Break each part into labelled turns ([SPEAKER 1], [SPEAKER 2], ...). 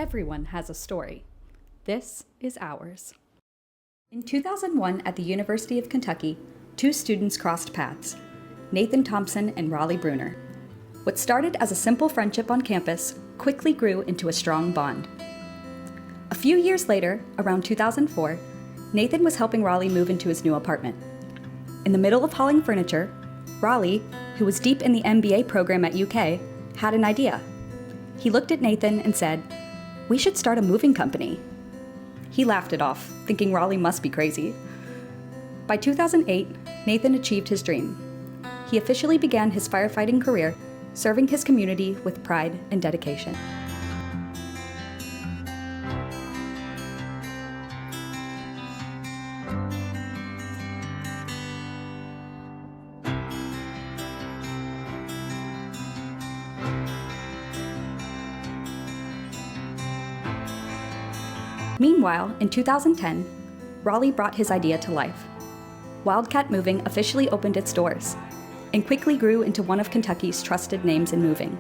[SPEAKER 1] Everyone has a story. This is ours. In 2001 at the University of Kentucky, two students crossed paths, Nathan Thompson and Raleigh Bruner. What started as a simple friendship on campus quickly grew into a strong bond. A few years later, around 2004, Nathan was helping Raleigh move into his new apartment. In the middle of hauling furniture, Raleigh, who was deep in the MBA program at UK, had an idea. He looked at Nathan and said, "We should start a moving company." He laughed it off, thinking Raleigh must be crazy. By 2008, Nathan achieved his dream. He officially began his firefighting career, serving his community with pride and dedication. Meanwhile, in 2010, Raleigh brought his idea to life. Wildcat Moving officially opened its doors and quickly grew into one of Kentucky's trusted names in moving.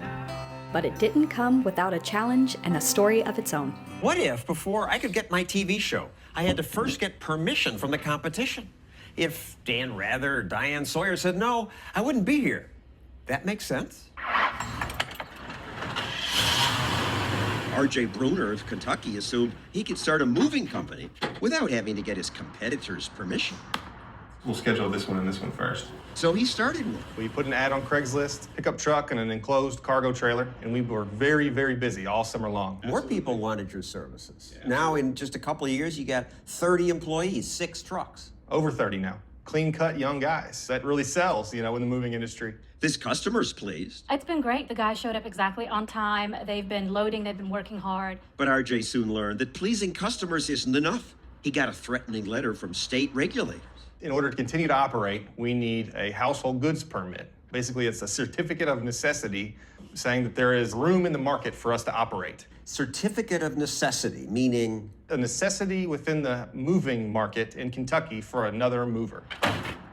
[SPEAKER 1] But it didn't come without a challenge and a story of its own.
[SPEAKER 2] What if, before I could get my TV show, I had to first get permission from the competition? If Dan Rather or Diane Sawyer said no, I wouldn't be here. That makes sense?
[SPEAKER 3] R.J. Bruner of Kentucky assumed he could start a moving company without having to get his competitors' permission.
[SPEAKER 4] We'll schedule this one and this one first.
[SPEAKER 3] So he started one.
[SPEAKER 4] We put an ad on Craigslist, pickup truck, and an enclosed cargo trailer, and we were very, very busy all summer long.
[SPEAKER 2] More people wanted your services. Yeah. Now, in just a couple of years, you got 30 employees, 6 trucks.
[SPEAKER 4] Over 30 now. Clean-cut young guys. That really sells, in the moving industry.
[SPEAKER 3] This customer's pleased.
[SPEAKER 5] It's been great. The guys showed up exactly on time. They've been loading. They've been working hard.
[SPEAKER 3] But RJ soon learned that pleasing customers isn't enough. He got a threatening letter from state regulators.
[SPEAKER 4] In order to continue to operate, we need a household goods permit. Basically, it's a certificate of necessity saying that there is room in the market for us to operate.
[SPEAKER 2] Certificate of necessity, meaning?
[SPEAKER 4] A necessity within the moving market in Kentucky for another mover.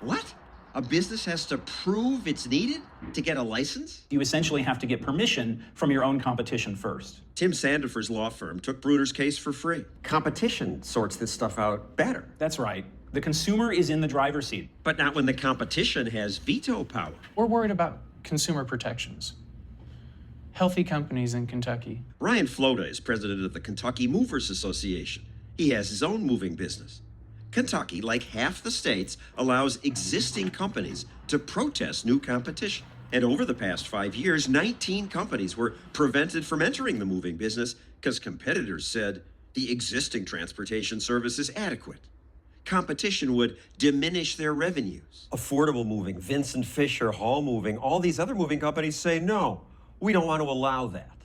[SPEAKER 3] What? A business has to prove it's needed to get a license?
[SPEAKER 6] You essentially have to get permission from your own competition first.
[SPEAKER 3] Tim Sandifer's law firm took Bruner's case for free.
[SPEAKER 2] Competition sorts this stuff out better.
[SPEAKER 6] That's right. The consumer is in the driver's seat.
[SPEAKER 3] But not when the competition has veto power.
[SPEAKER 7] We're worried about consumer protections. Healthy companies in Kentucky.
[SPEAKER 3] Ryan Flota is president of the Kentucky Movers Association. He has his own moving business. Kentucky, like half the states, allows existing companies to protest new competition. And over the past 5 years, 19 companies were prevented from entering the moving business because competitors said the existing transportation service is adequate. Competition would diminish their revenues.
[SPEAKER 2] Affordable Moving, Vincent Fisher, Hall Moving, all these other moving companies say, no, we don't want to allow that.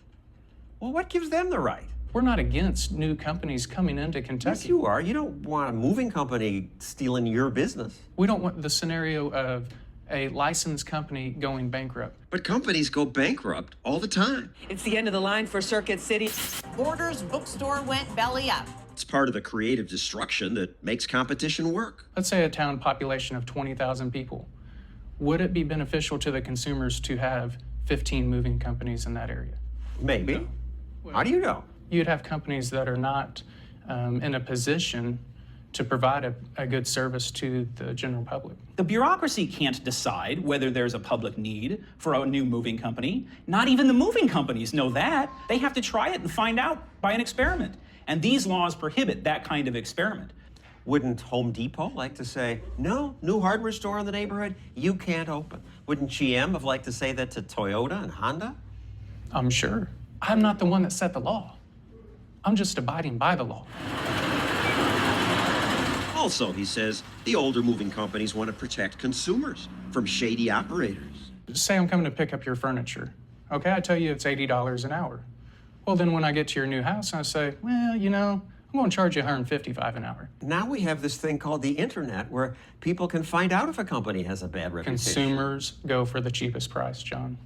[SPEAKER 2] Well, what gives them the right?
[SPEAKER 7] We're not against new companies coming into Kentucky.
[SPEAKER 2] Yes, you are. You don't want a moving company stealing your business.
[SPEAKER 7] We don't want the scenario of a licensed company going bankrupt.
[SPEAKER 3] But companies go bankrupt all the time.
[SPEAKER 8] It's the end of the line for Circuit City.
[SPEAKER 9] Borders bookstore went belly up.
[SPEAKER 3] It's part of the creative destruction that makes competition work.
[SPEAKER 7] Let's say a town population of 20,000 people. Would it be beneficial to the consumers to have 15 moving companies in that area?
[SPEAKER 2] Maybe.
[SPEAKER 7] No.
[SPEAKER 2] How do you know?
[SPEAKER 7] You'd have companies that are not in a position to provide a good service to the general public.
[SPEAKER 6] The bureaucracy can't decide whether there's a public need for a new moving company. Not even the moving companies know that. They have to try it and find out by an experiment. And these laws prohibit that kind of experiment.
[SPEAKER 2] Wouldn't Home Depot like to say, no, new hardware store in the neighborhood, you can't open? Wouldn't GM have liked to say that to Toyota and Honda?
[SPEAKER 7] I'm sure. I'm not the one that set the law. I'm just abiding by the law.
[SPEAKER 3] Also, he says, the older moving companies want to protect consumers from shady operators.
[SPEAKER 7] Say I'm coming to pick up your furniture. Okay, I tell you it's $80 an hour. Well, then when I get to your new house, I say, well, I'm going to charge you $155 an hour.
[SPEAKER 2] Now we have this thing called the internet where people can find out if a company has a bad reputation.
[SPEAKER 7] Consumers go for the cheapest price, John.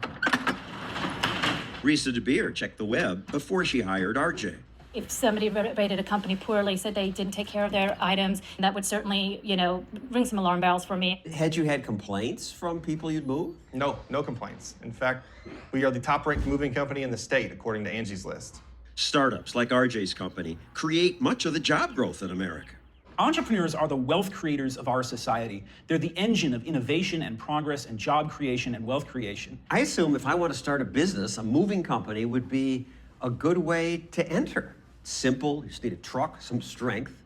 [SPEAKER 3] Risa DeBeer checked the web before she hired RJ.
[SPEAKER 5] If somebody rated a company poorly, said they didn't take care of their items, that would certainly, ring some alarm bells for me.
[SPEAKER 2] Had you had complaints from people you'd moved?
[SPEAKER 4] No complaints. In fact, we are the top-ranked moving company in the state, according to Angie's List.
[SPEAKER 3] Startups like RJ's company create much of the job growth in America.
[SPEAKER 6] Entrepreneurs are the wealth creators of our society. They're the engine of innovation and progress and job creation and wealth creation.
[SPEAKER 2] I assume if I want to start a business, a moving company would be a good way to enter. Simple, you just need a truck, some strength.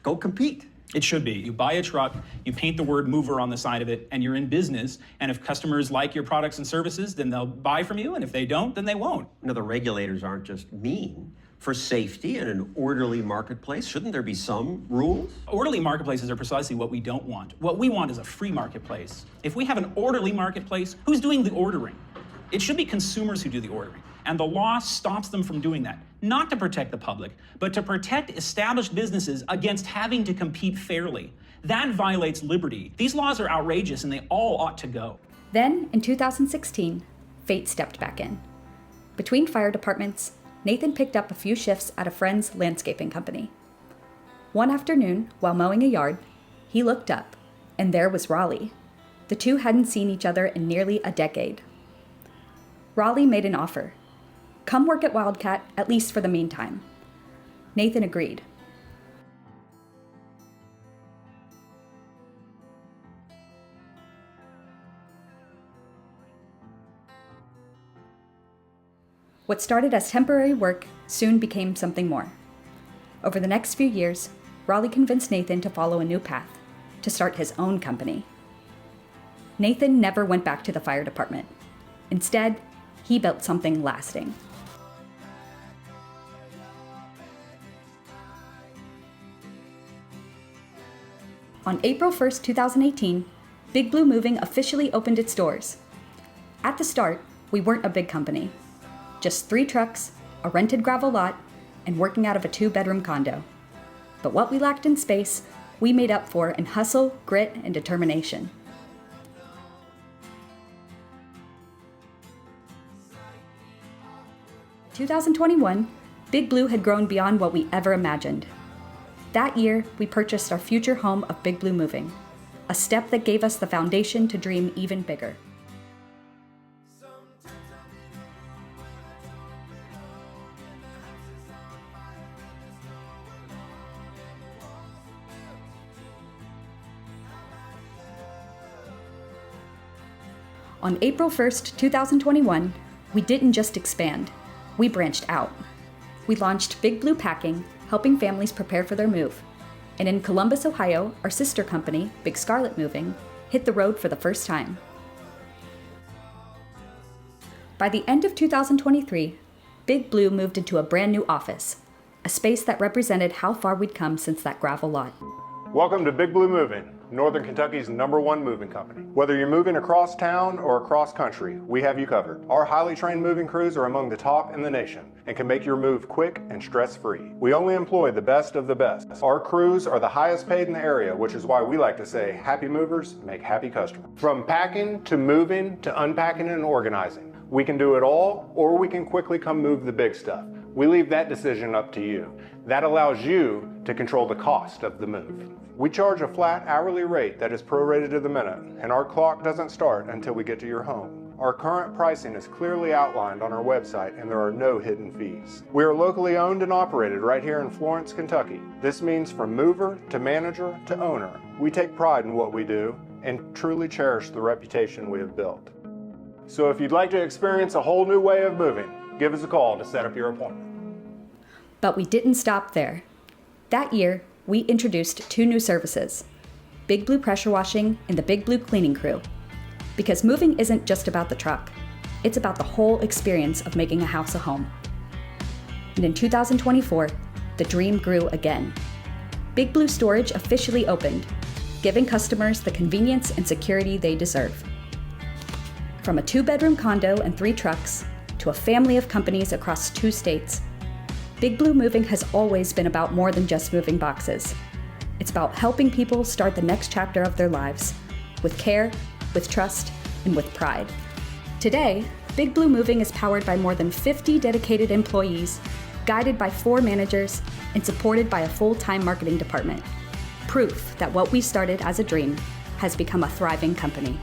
[SPEAKER 2] Go compete.
[SPEAKER 6] It should be. You buy a truck, you paint the word mover on the side of it, and you're in business. And if customers like your products and services, then they'll buy from you. And if they don't, then they won't.
[SPEAKER 2] You know, the regulators aren't just mean. For safety and an orderly marketplace, shouldn't there be some rules?
[SPEAKER 6] Orderly marketplaces are precisely what we don't want. What we want is a free marketplace. If we have an orderly marketplace, who's doing the ordering? It should be consumers who do the ordering. And the law stops them from doing that, not to protect the public, but to protect established businesses against having to compete fairly. That violates liberty. These laws are outrageous and they all ought to go.
[SPEAKER 1] Then, in 2016, fate stepped back in. Between fire departments, Nathan picked up a few shifts at a friend's landscaping company. One afternoon, while mowing a yard, he looked up, and there was Raleigh. The two hadn't seen each other in nearly a decade. Raleigh made an offer. Come work at Wildcat, at least for the meantime. Nathan agreed. What started as temporary work soon became something more. Over the next few years, Raleigh convinced Nathan to follow a new path, to start his own company. Nathan never went back to the fire department. Instead, he built something lasting. On April 1st, 2018, Big Blue Moving officially opened its doors. At the start, we weren't a big company. Just 3 trucks, a rented gravel lot, and working out of a 2-bedroom condo. But what we lacked in space, we made up for in hustle, grit, and determination. In 2021, Big Blue had grown beyond what we ever imagined. That year, we purchased our future home of Big Blue Moving, a step that gave us the foundation to dream even bigger. On April 1st, 2021, we didn't just expand, we branched out. We launched Big Blue Packing, helping families prepare for their move. And in Columbus, Ohio, our sister company, Big Scarlet Moving, hit the road for the first time. By the end of 2023, Big Blue moved into a brand new office, a space that represented how far we'd come since that gravel lot.
[SPEAKER 10] Welcome to Big Blue Moving, Northern Kentucky's #1 moving company. Whether you're moving across town or across country, we have you covered. Our highly trained moving crews are among the top in the nation and can make your move quick and stress-free. We only employ the best of the best. Our crews are the highest paid in the area, which is why we like to say happy movers make happy customers. From packing to moving to unpacking and organizing, we can do it all, or we can quickly come move the big stuff. We leave that decision up to you. That allows you to control the cost of the move. We charge a flat hourly rate that is prorated to the minute, and our clock doesn't start until we get to your home. Our current pricing is clearly outlined on our website, and there are no hidden fees. We are locally owned and operated right here in Florence, Kentucky. This means from mover to manager to owner, we take pride in what we do and truly cherish the reputation we have built. So if you'd like to experience a whole new way of moving, give us a call to set up your appointment.
[SPEAKER 1] But we didn't stop there. That year, we introduced 2 new services, Big Blue Pressure Washing and the Big Blue Cleaning Crew. Because moving isn't just about the truck, it's about the whole experience of making a house a home. And in 2024, the dream grew again. Big Blue Storage officially opened, giving customers the convenience and security they deserve. From a 2-bedroom condo and 3 trucks, to a family of companies across 2 states, Big Blue Moving has always been about more than just moving boxes. It's about helping people start the next chapter of their lives, with care, with trust, and with pride. Today, Big Blue Moving is powered by more than 50 dedicated employees, guided by 4 managers, and supported by a full-time marketing department. Proof that what we started as a dream has become a thriving company.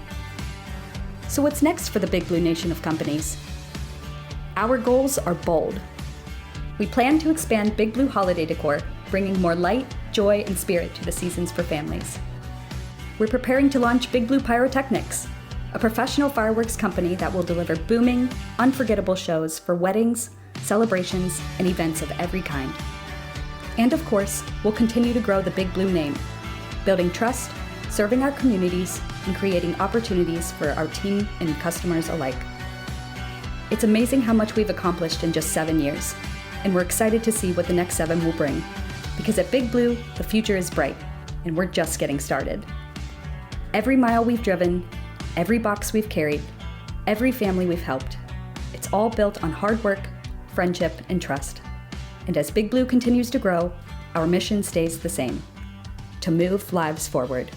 [SPEAKER 1] So what's next for the Big Blue Nation of companies? Our goals are bold. We plan to expand Big Blue holiday decor, bringing more light, joy, and spirit to the seasons for families. We're preparing to launch Big Blue Pyrotechnics, a professional fireworks company that will deliver booming, unforgettable shows for weddings, celebrations, and events of every kind. And of course, we'll continue to grow the Big Blue name, building trust, serving our communities, and creating opportunities for our team and customers alike. It's amazing how much we've accomplished in just 7 years, and we're excited to see what the next 7 will bring. Because at Big Blue, the future is bright, and we're just getting started. Every mile we've driven, every box we've carried, every family we've helped, it's all built on hard work, friendship, and trust. And as Big Blue continues to grow, our mission stays the same: to move lives forward.